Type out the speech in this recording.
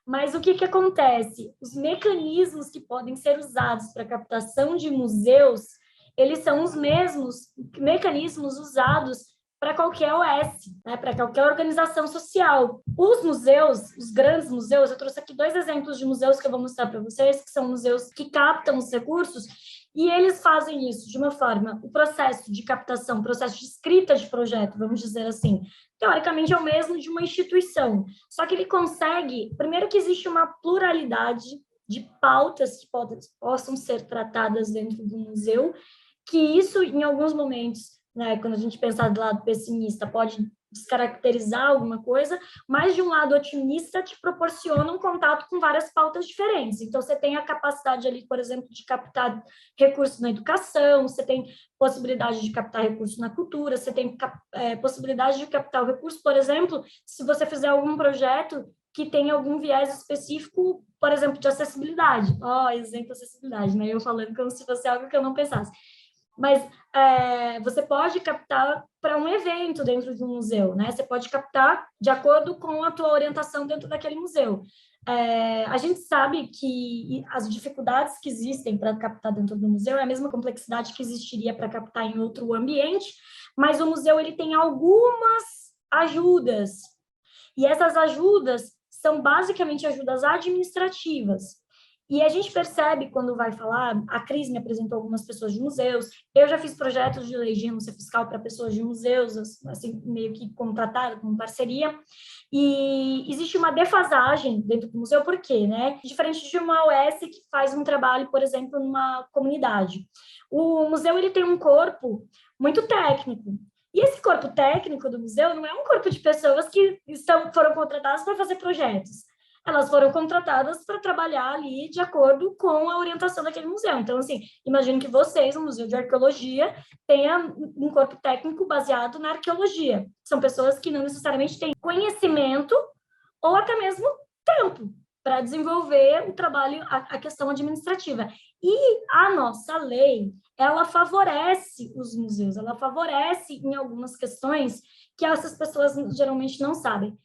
Mas o que que acontece? Os mecanismos que podem ser usados para captação de museus, eles são os mesmos mecanismos usados para qualquer OS, né, para qualquer organização social. Os museus, os grandes museus, eu trouxe aqui 2 exemplos de museus que eu vou mostrar para vocês, que são museus que captam os recursos, e eles fazem isso de uma forma, o processo de captação, o processo de escrita de projeto, vamos dizer assim, teoricamente é o mesmo de uma instituição, só que ele consegue, primeiro que existe uma pluralidade de pautas que possam ser tratadas dentro do museu, que isso, em alguns momentos, né, quando a gente pensar do lado pessimista, pode descaracterizar alguma coisa, mas de um lado otimista te proporciona um contato com várias pautas diferentes. Então, você tem a capacidade ali, por exemplo, de captar recursos na educação, você tem possibilidade de captar recursos na cultura, você tem possibilidade de captar o recurso, por exemplo, se você fizer algum projeto que tem algum viés específico, por exemplo, de acessibilidade. Exemplo, acessibilidade, né? Eu falando como se fosse algo que eu não pensasse. Mas você pode captar para um evento dentro de um museu, né? Você pode captar de acordo com a tua orientação dentro daquele museu. A gente sabe que as dificuldades que existem para captar dentro do museu é a mesma complexidade que existiria para captar em outro ambiente, mas o museu ele tem algumas ajudas. E essas ajudas são basicamente ajudas administrativas. E a gente percebe quando vai falar, a Cris me apresentou algumas pessoas de museus, eu já fiz projetos de lei de renúncia fiscal para pessoas de museus, assim, meio que contratada, com parceria, e existe uma defasagem dentro do museu, por quê, né? Diferente de uma OS que faz um trabalho, por exemplo, numa comunidade. O museu, ele tem um corpo muito técnico, e esse corpo técnico do museu não é um corpo de pessoas que foram contratadas para fazer projetos. Elas foram contratadas para trabalhar ali de acordo com a orientação daquele museu. Então, assim, imagino que vocês, um museu de arqueologia, tenha um corpo técnico baseado na arqueologia. São pessoas que não necessariamente têm conhecimento ou até mesmo tempo para desenvolver o trabalho, a questão administrativa. E a nossa lei, ela favorece os museus, ela favorece em algumas questões que essas pessoas geralmente não sabem.